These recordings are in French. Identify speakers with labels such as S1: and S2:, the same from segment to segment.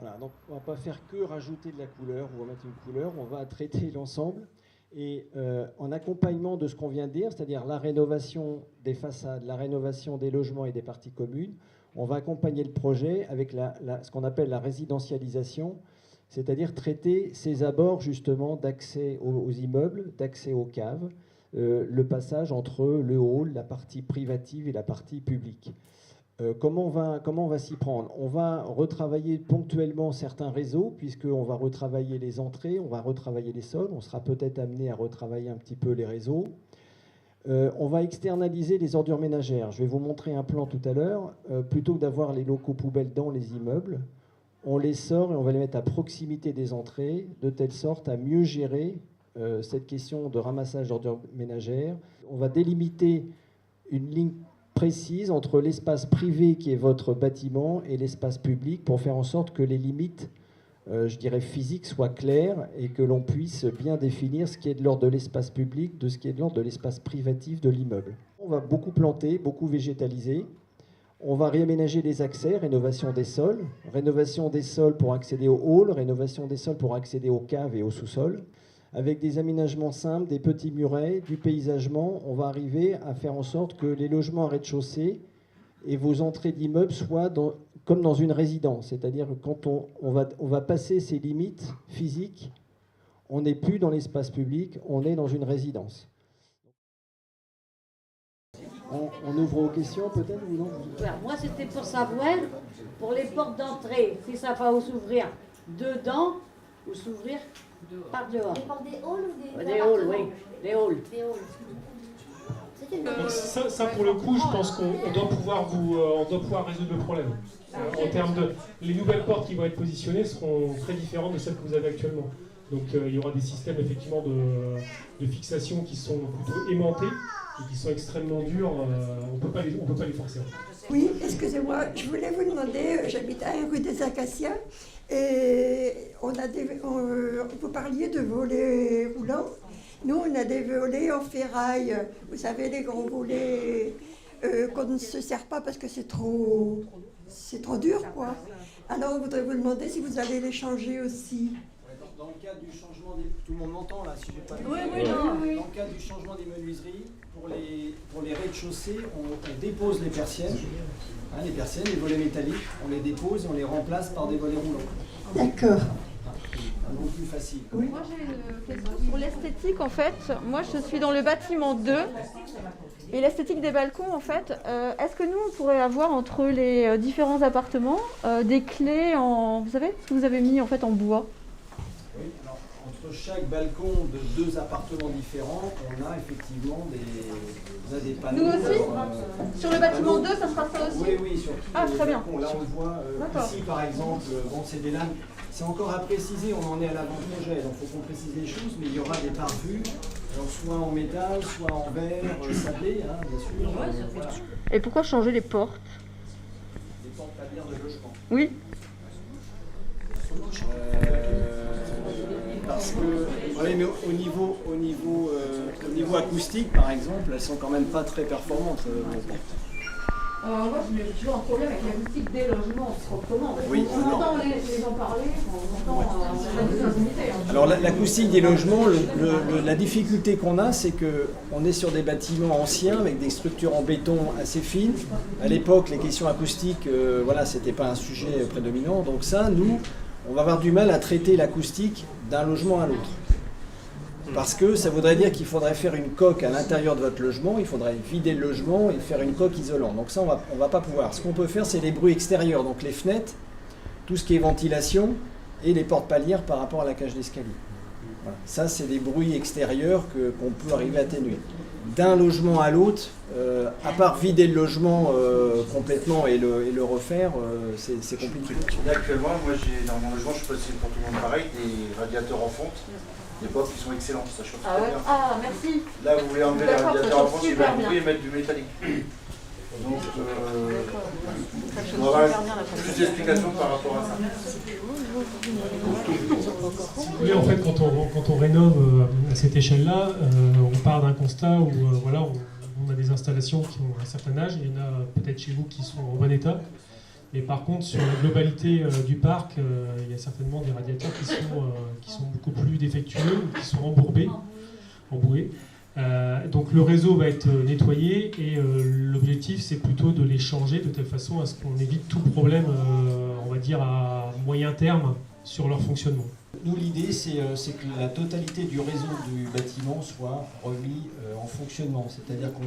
S1: Voilà, donc on ne va pas faire que rajouter de la couleur ou remettre une couleur, on va traiter l'ensemble. Et en accompagnement de ce qu'on vient de dire, c'est-à-dire la rénovation des façades, la rénovation des logements et des parties communes, on va accompagner le projet avec ce qu'on appelle la résidentialisation, c'est-à-dire traiter ces abords justement d'accès aux immeubles, d'accès aux caves, le passage entre le hall, la partie privative et la partie publique. Comment on va s'y prendre? On va retravailler ponctuellement certains réseaux, puisqu'on va retravailler les entrées, on va retravailler les sols, on sera peut-être amené à retravailler un petit peu les réseaux. On va externaliser les ordures ménagères. Je vais vous montrer un plan tout à l'heure. Plutôt que d'avoir les locaux poubelles dans les immeubles, on les sort et on va les mettre à proximité des entrées, de telle sorte à mieux gérer cette question de ramassage d'ordures ménagères. On va délimiter une ligne précise entre l'espace privé qui est votre bâtiment et l'espace public pour faire en sorte que les limites, je dirais physiques, soient claires et que l'on puisse bien définir ce qui est de l'ordre de l'espace public de ce qui est de l'ordre de l'espace privatif de l'immeuble. On va beaucoup planter, beaucoup végétaliser. On va réaménager les accès, rénovation des sols pour accéder au hall, rénovation des sols pour accéder aux caves et au sous-sol. Avec des aménagements simples, des petits murets, du paysagement, on va arriver à faire en sorte que les logements à rez-de-chaussée et vos entrées d'immeubles soient comme dans une résidence. C'est-à-dire que quand on va passer ces limites physiques, on n'est plus dans l'espace public, on est dans une résidence. On ouvre aux questions peut-être ou non?
S2: Moi, c'était pour savoir, pour les portes d'entrée, si ça va s'ouvrir dedans ou s'ouvrir par dehors.
S3: Les portes des halls ou des
S2: halls, oui, des halls.
S4: Donc ça, pour le coup, je pense qu'on doit pouvoir résoudre le problème. En termes de... Les nouvelles portes qui vont être positionnées seront très différentes de celles que vous avez actuellement. Donc il y aura des systèmes effectivement de fixation qui sont plutôt aimantés et qui sont extrêmement durs. On peut pas les forcer.
S5: Oui, excusez-moi, je voulais vous demander, j'habite à 1 rue des Acacias, et vous parliez de volets roulants. Nous, on a des volets en ferraille, vous savez, les grands volets qu'on ne se sert pas parce que c'est trop dur, quoi. Alors, on voudrait vous demander si vous allez les changer aussi.
S6: Dans le cadre du changement des... Tout le monde m'entend là, si j'ai pas...
S2: Oui.
S6: Dans le cadre du changement des menuiseries, pour les rez-de-chaussée, on dépose les persiennes, les volets métalliques, on les dépose et on les remplace par des volets roulants.
S5: D'accord.
S6: Donc plus facile.
S7: Oui. Moi j'ai une question pour l'esthétique en fait. Moi je suis dans le bâtiment 2 et l'esthétique des balcons en fait. Est-ce que nous on pourrait avoir entre les différents appartements des clés en... Vous savez ce que vous avez mis en fait en bois?
S6: Oui, alors entre chaque balcon de 2 appartements différents, on a effectivement des panneaux.
S7: Nous aussi sur le bâtiment 2 ça sera ça aussi?
S6: Oui, sur tous les
S7: très bien.
S6: balcons. Là on le voit ici par exemple, c'est des lames. C'est encore à préciser, on en est à l'avant-projet, donc il faut qu'on précise les choses, mais il y aura des pare-vues, soit en métal, soit en verre, sablé, bien sûr. Voilà.
S7: Et pourquoi changer les portes?
S6: Les portes palières de logement.
S7: Oui.
S6: Parce que, oui, mais au niveau acoustique, par exemple, elles sont quand même pas très performantes.
S2: Moi, j'ai toujours un problème avec l'acoustique des logements, proprement.
S6: Oui,
S2: on entend les gens parler, on entend les intimités.
S6: Alors l'acoustique des logements, la difficulté qu'on a, c'est qu'on est sur des bâtiments anciens avec des structures en béton assez fines. À l'époque, les questions acoustiques, c'était pas un sujet prédominant. Donc ça, nous, on va avoir du mal à traiter l'acoustique d'un logement à l'autre. Parce que ça voudrait dire qu'il faudrait faire une coque à l'intérieur de votre logement, il faudrait vider le logement et faire une coque isolante. Donc ça, on va pas pouvoir. Ce qu'on peut faire, c'est les bruits extérieurs, donc les fenêtres, tout ce qui est ventilation et les portes palières par rapport à la cage d'escalier. Voilà. Ça, c'est des bruits extérieurs qu'on peut arriver à atténuer. D'un logement à l'autre, à part vider le logement complètement et le refaire, c'est compliqué.
S8: Actuellement, moi, dans mon logement, je suis passé pour tout le monde pareil, des radiateurs en fonte. Des portes qui sont excellentes, ça chauffe très bien.
S2: Ah, merci.
S8: Là, vous voulez enlever les radiateurs en fonte, il va couper et mettre du métallique. Donc, on va avoir plus d'explications par rapport à ça.
S4: Si vous voulez, en fait, quand on rénove à cette échelle-là, on part d'un constat où on a des installations qui ont un certain âge. Il y en a peut-être chez vous qui sont en bon état. Et par contre, sur la globalité du parc, il y a certainement des radiateurs qui sont beaucoup plus défectueux, ou qui sont emboués. Donc le réseau va être nettoyé et l'objectif c'est plutôt de les changer de telle façon à ce qu'on évite tout problème, on va dire à moyen terme, sur leur fonctionnement.
S1: Nous, l'idée, c'est que la totalité du réseau du bâtiment soit remis en fonctionnement. C'est-à-dire qu'on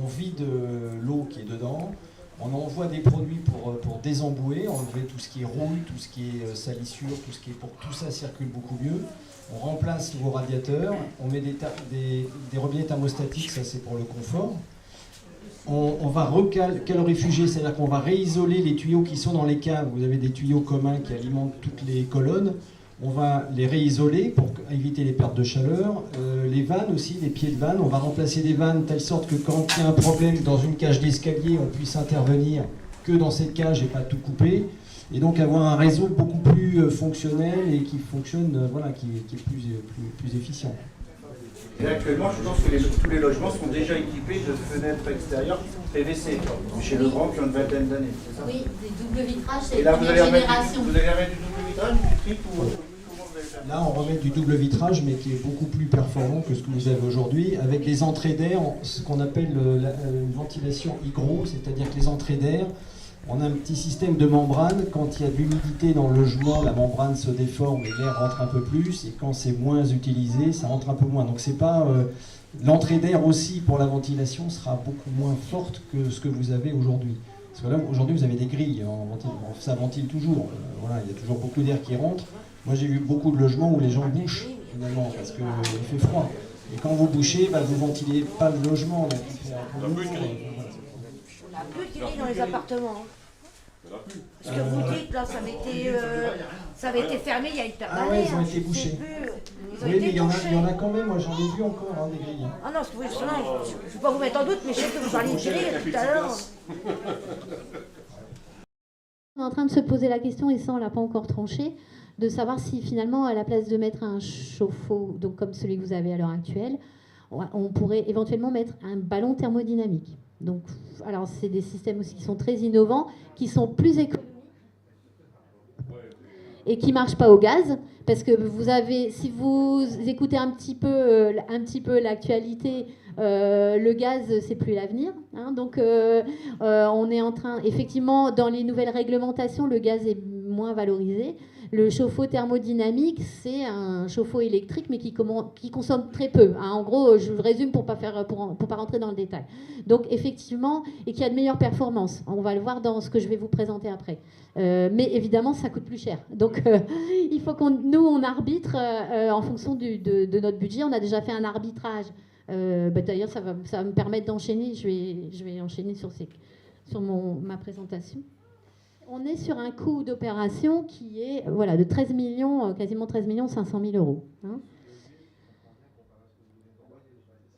S1: vide l'eau qui est dedans, on envoie des produits pour désembouer, enlever tout ce qui est rouille, tout ce qui est salissure, tout ce qui est pour que tout ça circule beaucoup mieux. On remplace vos radiateurs, on met des robinets thermostatiques, ça c'est pour le confort. On va recalorifuger, c'est-à-dire qu'on va réisoler les tuyaux qui sont dans les caves. Vous avez des tuyaux communs qui alimentent toutes les colonnes. On va les réisoler pour éviter les pertes de chaleur. Les vannes aussi, les pieds de vannes, on va remplacer des vannes de telle sorte que quand il y a un problème dans une cage d'escalier, on puisse intervenir que dans cette cage et pas tout couper. Et donc avoir un réseau beaucoup plus fonctionnel et qui fonctionne, voilà, qui est plus efficient.
S8: Et actuellement, je pense que tous les logements sont déjà équipés de fenêtres extérieures PVC. Chez Legrand, qui ont une vingtaine d'années, c'est ça?
S2: Oui, des doubles vitrages, c'est
S8: et
S2: la
S8: là,
S2: première génération.
S8: Vous allez remettre du double vitrage, du triple ou comment vous allez faire?
S1: Là, on remet du double vitrage, mais qui est beaucoup plus performant que ce que vous avez aujourd'hui, avec des entrées d'air, ce qu'on appelle une ventilation hygro, c'est-à-dire que les entrées d'air, on a un petit système de membrane. Quand il y a de l'humidité dans le logement, la membrane se déforme et l'air rentre un peu plus. Et quand c'est moins utilisé, ça rentre un peu moins. Donc c'est pas l'entrée d'air aussi pour la ventilation sera beaucoup moins forte que ce que vous avez aujourd'hui. Parce que là, aujourd'hui, vous avez des grilles. Ça ventile toujours. Voilà, il y a toujours beaucoup d'air qui rentre. Moi, j'ai vu beaucoup de logements où les gens bouchent finalement parce qu'il fait froid. Et quand vous bouchez, vous ventilez pas le logement. Donc il fait un peu lourd.
S3: On n'a plus de grille dans les appartements. Ce que vous dites là, ça avait été fermé il y a une paire d'années.
S1: Ah ouais, ils ont été bouchés. Oui, mais il y en a quand même, moi j'en ai vu encore des grilles.
S3: Ah non, je ne vais pas vous mettre en doute, mais je sais que vous parliez de grille tout à l'heure.
S9: On est en train de se poser la question, et ça on ne l'a pas encore tranché, de savoir si finalement à la place de mettre un chauffe-eau, donc comme celui que vous avez à l'heure actuelle, on pourrait éventuellement mettre un ballon thermodynamique. Donc, alors c'est des systèmes aussi qui sont très innovants, qui sont plus économiques et qui ne marchent pas au gaz, parce que vous avez, si vous écoutez un petit peu l'actualité, le gaz c'est plus l'avenir, hein, donc on est en train, effectivement, dans les nouvelles réglementations, le gaz est moins valorisé. Le chauffe-eau thermodynamique, c'est un chauffe-eau électrique, mais qui consomme très peu. Hein. En gros, je résume pour pas rentrer dans le détail. Donc, effectivement, et qui a de meilleures performances. On va le voir dans ce que je vais vous présenter après. Mais évidemment, ça coûte plus cher. Donc, il faut on arbitre en fonction de notre budget. On a déjà fait un arbitrage. D'ailleurs, ça va me permettre d'enchaîner. Je vais enchaîner sur ma présentation. On est sur un coût d'opération qui est de 13 millions, quasiment 13 500 000 euros. Hein.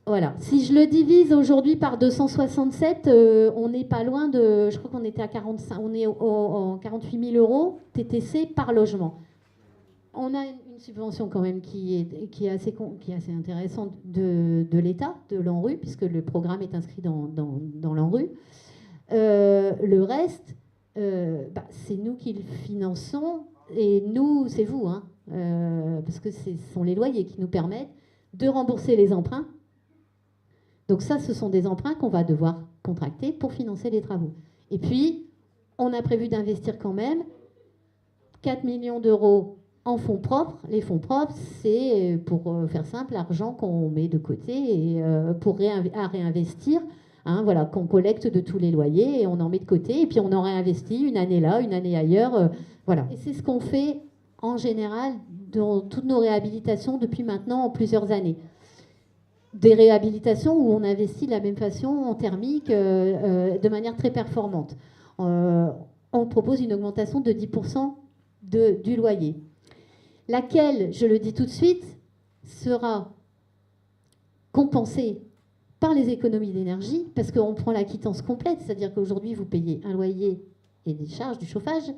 S9: Voilà. Si je le divise aujourd'hui par 267, on n'est pas loin de, je crois qu'on était à 45, on est en 48 000 euros TTC par logement. On a une subvention quand même qui est assez intéressante de l'État, de l'ANRU, puisque le programme est inscrit dans l'ANRU. Le reste, c'est nous qui le finançons, et nous, c'est vous, hein, parce que ce sont les loyers qui nous permettent de rembourser les emprunts. Donc ça, ce sont des emprunts qu'on va devoir contracter pour financer les travaux. Et puis, on a prévu d'investir quand même 4 millions d'euros en fonds propres. Les fonds propres, c'est, pour faire simple, l'argent qu'on met de côté et pour réinvestir. Hein, qu'on collecte de tous les loyers et on en met de côté et puis on en réinvestit une année là, une année ailleurs. Voilà. Et c'est ce qu'on fait en général dans toutes nos réhabilitations depuis maintenant plusieurs années. Des réhabilitations où on investit de la même façon en thermique de manière très performante. On propose une augmentation de 10% du loyer, laquelle, je le dis tout de suite, sera compensée par les économies d'énergie, parce qu'on prend la quittance complète, c'est-à-dire qu'aujourd'hui, vous payez un loyer et des charges du chauffage.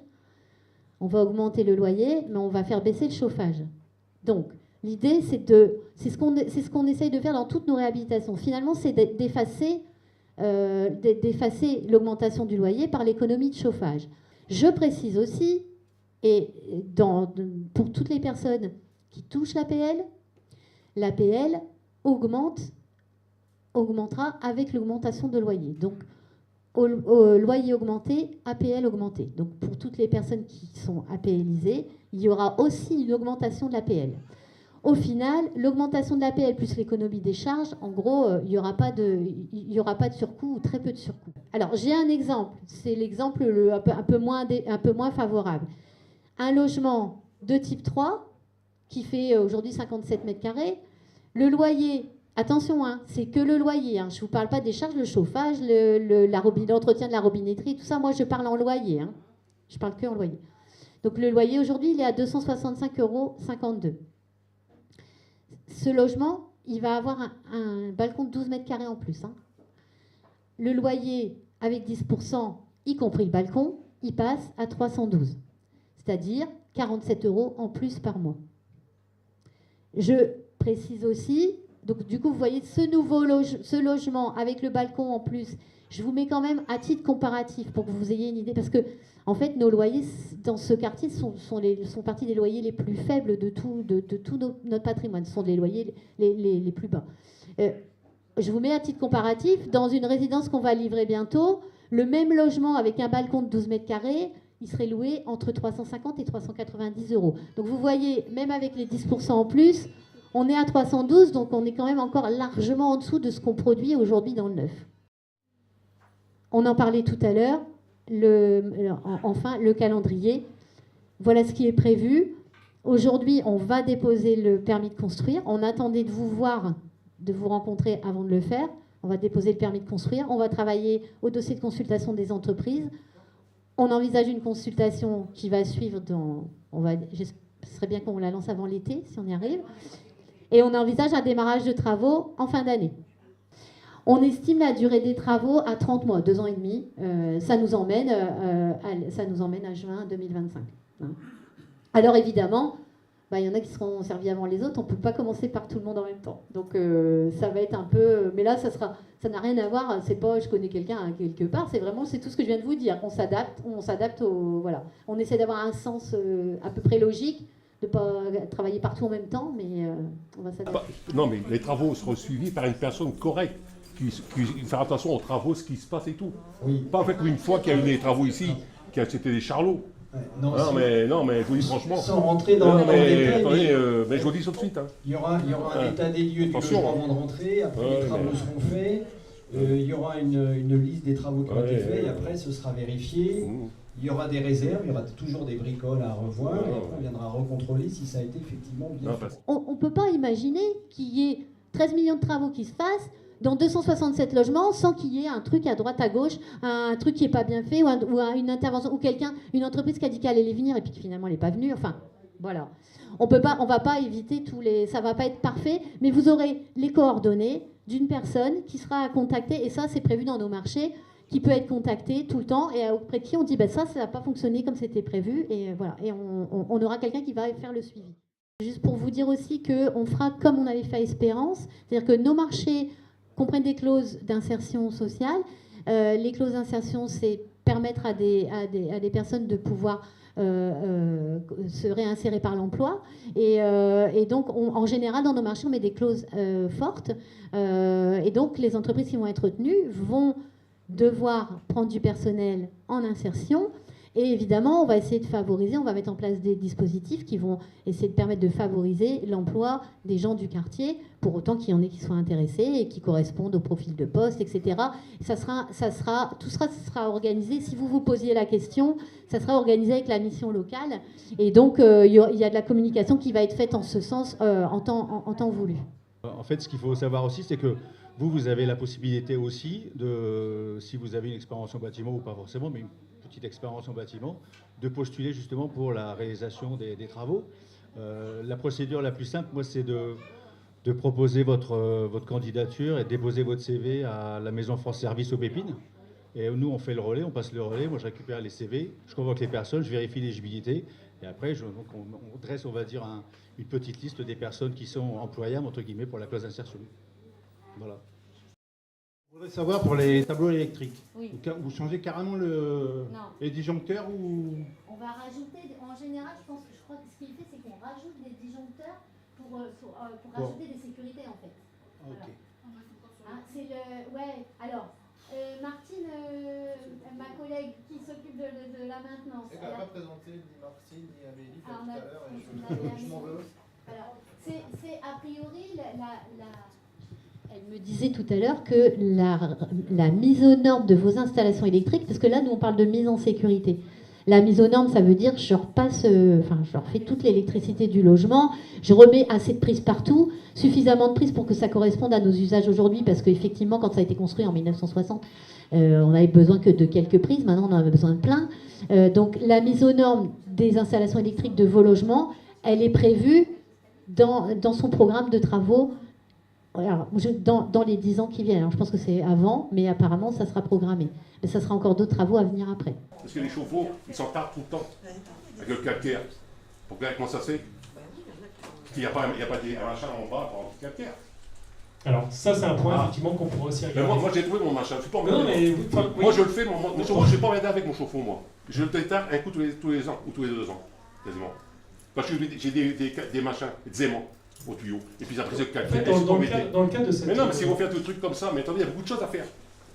S9: On va augmenter le loyer, mais on va faire baisser le chauffage. Donc, l'idée, c'est ce qu'on essaye de faire dans toutes nos réhabilitations. Finalement, c'est d'effacer l'augmentation du loyer par l'économie de chauffage. Je précise aussi, pour toutes les personnes qui touchent l'APL augmentera avec l'augmentation de loyer. Donc, au loyer augmenté, APL augmenté. Donc, pour toutes les personnes qui sont APLisées, il y aura aussi une augmentation de l'APL. Au final, l'augmentation de l'APL plus l'économie des charges, en gros, il n'y aura pas de surcoût ou très peu de surcoût. Alors, j'ai un exemple. C'est l'exemple un peu moins favorable. Un logement de type 3 qui fait aujourd'hui 57 mètres carrés. Le loyer, attention, hein, c'est que le loyer. Hein, je ne vous parle pas des charges, le chauffage, l'entretien de la robinetterie, tout ça. Moi, je parle en loyer. Hein. Je parle que en loyer. Donc, le loyer, aujourd'hui, il est à 265,52 €. Ce logement, il va avoir un balcon de 12 mètres carrés en plus. Hein. Le loyer, avec 10%, y compris le balcon, il passe à 312. C'est-à-dire 47 € en plus par mois. Je précise aussi, donc du coup, vous voyez, ce logement avec le balcon en plus, je vous mets quand même à titre comparatif pour que vous ayez une idée, parce que, en fait, nos loyers dans ce quartier sont partie des loyers les plus faibles de tout notre patrimoine. Ce sont les loyers les plus bas. Je vous mets à titre comparatif, dans une résidence qu'on va livrer bientôt, le même logement avec un balcon de 12 mètres carrés, il serait loué entre 350 et 390 €. Donc vous voyez, même avec les 10% en plus, on est à 312, donc on est quand même encore largement en dessous de ce qu'on produit aujourd'hui dans le neuf. On en parlait tout à l'heure, enfin le calendrier. Voilà ce qui est prévu. Aujourd'hui, on va déposer le permis de construire. On attendait de vous rencontrer avant de le faire. On va déposer le permis de construire. On va travailler au dossier de consultation des entreprises. On envisage une consultation qui va suivre ce serait bien qu'on la lance avant l'été, si on y arrive. Et on envisage un démarrage de travaux en fin d'année. On estime la durée des travaux à 30 mois, 2 ans et demi. Ça nous emmène à juin 2025. Hein. Alors évidemment, il y en a qui seront servis avant les autres. On ne peut pas commencer par tout le monde en même temps. Donc ça va être un peu... Mais là, ça n'a rien à voir. C'est pas je connais quelqu'un quelque part. C'est tout ce que je viens de vous dire. On s'adapte au... Voilà. On essaie d'avoir un sens à peu près logique, de ne pas travailler partout en même temps, mais on va s'adapter.
S10: Non, mais les travaux seront suivis par une personne correcte. Qui faire attention aux travaux, ce qui se passe et tout. Oui. Pas en fait une fois qu'il y a eu des travaux ici, c'était des charlots. Ouais, non, mais je vous dis franchement.
S1: Sans rentrer dans les détails.
S10: Attendez, mais je vous dis tout de suite. Hein.
S1: Il y aura un état des lieux du logement avant de rentrer, après les travaux seront faits, il y aura une liste des travaux qui ont été faits, et après ce sera vérifié. Il y aura des réserves, il y aura toujours des bricoles à revoir, et après on viendra recontrôler si ça a été effectivement bien fait. On ne peut pas imaginer qu'il y ait 13 millions de travaux qui se fassent dans 267 logements, sans qu'il y ait un truc à droite, à gauche, un truc qui n'est pas bien fait, ou une intervention, ou une entreprise qui a dit qu'elle allait venir et puis qui finalement n'est pas venue. Enfin, voilà. On va pas éviter ça va pas être parfait, mais vous aurez les coordonnées d'une personne qui sera contactée, et ça, c'est prévu dans nos marchés, qui peut être contactée tout le temps, et auprès de qui on dit, ça n'a pas fonctionné comme c'était prévu, et voilà. Et on aura quelqu'un qui va faire le suivi. Juste pour vous dire aussi qu'on fera comme on avait fait à Espérance, c'est-à-dire que nos marchés comprennent des clauses d'insertion sociale. Les clauses d'insertion, c'est permettre à des personnes de pouvoir se réinsérer par l'emploi. Et donc, en général, dans nos marchés, on met des clauses fortes. Et donc, les entreprises qui vont être retenues vont devoir prendre du personnel en insertion. Et évidemment, on va essayer de favoriser, on va mettre en place des dispositifs qui vont essayer de permettre de favoriser l'emploi des gens du quartier, pour autant qu'il y en ait qui soient intéressés et qui correspondent au profil de poste, etc. Tout ça sera organisé, si vous vous posiez la question, ça sera organisé avec la mission locale. Et donc, il y a de la communication qui va être faite en ce sens en temps voulu.
S11: En fait, ce qu'il faut savoir aussi, c'est que vous avez la possibilité aussi, si vous avez une expérience en bâtiment ou pas forcément, mais une petite expérience en bâtiment, de postuler justement pour la réalisation des travaux. La procédure la plus simple, moi, c'est de proposer votre candidature et de déposer votre CV à la Maison France Service aux Pépines. Et nous, on fait le relais, on passe le relais. Moi, je récupère les CV, je convoque les personnes, je vérifie l'éligibilité. Et après, on dresse, on va dire, une petite liste des personnes qui sont employables, entre guillemets, pour la clause d'insertion. Voilà. Je voudrais savoir pour les tableaux électriques.
S9: Oui.
S11: Vous changez carrément les disjoncteurs ou...
S9: On va rajouter, en général, je crois que ce qu'il fait, c'est qu'on rajoute des disjoncteurs pour rajouter des sécurités en fait.
S11: Ok.
S9: Voilà. Hein, c'est le. Ouais, alors, Martine, ma collègue qui s'occupe de la maintenance.
S8: Elle n'a pas présenté ni Martine ni Amélie tout à l'heure, et je m'en veux.
S9: Alors, c'est a priori Elle me disait tout à l'heure que la mise aux normes de vos installations électriques, parce que là, nous, on parle de mise en sécurité. La mise aux normes, ça veut dire que je leur fais toute l'électricité du logement, je remets assez de prises partout, suffisamment de prises pour que ça corresponde à nos usages aujourd'hui, parce qu'effectivement, quand ça a été construit en 1960, on n'avait besoin que de quelques prises, maintenant on en a besoin de plein. Donc la mise aux normes des installations électriques de vos logements, elle est prévue dans son programme de travaux. Alors, dans les 10 ans qui viennent. Alors, je pense que c'est avant, mais apparemment, ça sera programmé. Mais ça sera encore d'autres travaux à venir après.
S10: Parce que les chauffe-eau, ils s'en tardent tout le temps avec le calcaire. Pour regarder comment ça se fait. Parce qu'il n'y a pas des machins en bas pour le calcaire.
S4: Alors, ça, c'est un point effectivement qu'on pourrait aussi regarder.
S10: Moi, j'ai trouvé mon machin. Je suis pas
S4: non, mais,
S10: moi, je le fais, mon chauffe-eau, je n'ai pas regardé avec mon chauffe-eau, moi. Je le déteins un coup tous les ans, ou tous les 2 ans, quasiment. Parce que j'ai des machins, des aimants au tuyau. Et puis après, c'est le calcaire.
S4: Dans le cas de cette...
S10: Mais non, mais si on fait tout truc comme ça, mais attendez, il y a beaucoup de choses à faire.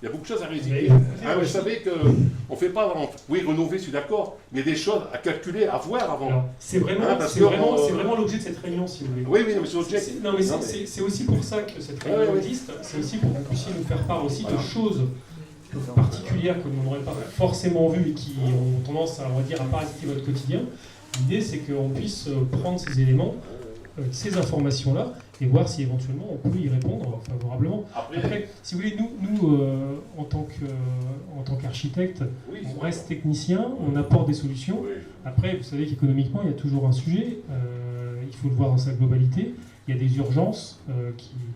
S10: Il y a beaucoup de choses à résister. Vous savez qu'on ne fait pas, oui, rénover, je suis d'accord, mais des choses à calculer, à voir avant.
S4: C'est vraiment l'objet de cette réunion, si vous voulez.
S10: Oui, mais c'est l'objet.
S4: C'est aussi pour ça que cette réunion existe. C'est aussi pour que vous puissiez nous faire part aussi de choses particulières que vous n'aurez pas forcément vues et qui ont tendance, on va dire, à parasiter votre quotidien. L'idée, c'est qu'on puisse prendre ces éléments, ces informations-là, et voir si éventuellement on peut y répondre favorablement. Après, si vous voulez, nous en tant qu'architecte, on reste technicien, on apporte des solutions. Après, vous savez qu'économiquement, il y a toujours un sujet, il faut le voir dans sa globalité. Il y a des urgences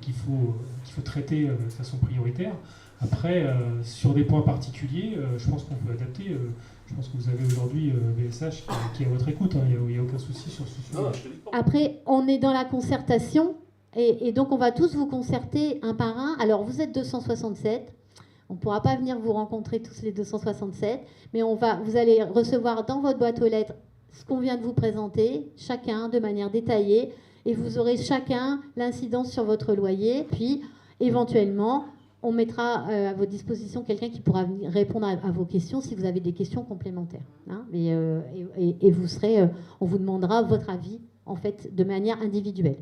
S4: qu'il faut traiter de façon prioritaire. Après, sur des points particuliers, je pense qu'on peut adapter. Je pense que vous avez aujourd'hui BSH qui est à votre écoute. Il n'y a aucun souci sur ce sujet.
S9: Après, on est dans la concertation. Et donc, on va tous vous concerter un par un. Alors, vous êtes 267. On ne pourra pas venir vous rencontrer tous les 267. Mais vous allez recevoir dans votre boîte aux lettres ce qu'on vient de vous présenter, chacun de manière détaillée. Et vous aurez chacun l'incidence sur votre loyer. Puis, éventuellement, on mettra à votre disposition quelqu'un qui pourra venir répondre à vos questions si vous avez des questions complémentaires. Hein. Et vous serez, on vous demandera votre avis, en fait, de manière individuelle.